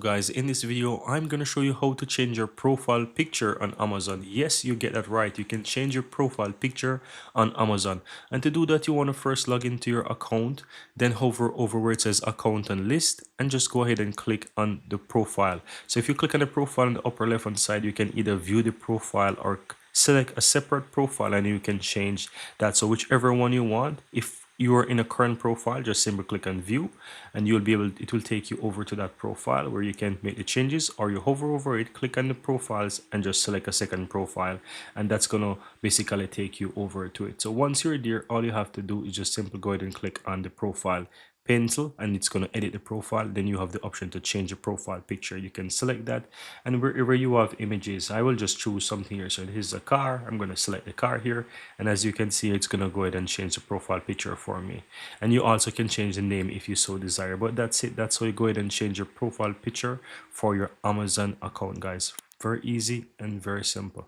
guys, in this video I'm gonna show you how to change your profile picture on Amazon. Yes, you get that right. You can change your profile picture on Amazon. And to do that, you want to first log into your account, then hover over where it says account and list, and just go ahead and click on the profile. So if you click on the profile on the upper left hand side, you can either view the profile or select a separate profile and you can change that. So whichever one you want. If you are in a current profile, just simply click on view and you'll be able, it will take you over to that profile where you can make the changes, or you hover over it, click on the profiles and just select a second profile, and that's gonna basically take you over to it. So once you're there, all you have to do is just simply go ahead and click on the profile pencil and it's going to edit the profile. Then you have the option to change the profile picture. You can select that, and wherever you have images, I will just choose something here. So this is a car. I'm going to select the car here, and as you can see, it's going to go ahead and change the profile picture for me. And you also can change the name if you so desire. But that's it. That's how you go ahead and change your profile picture for your Amazon account, guys. Very easy and very simple.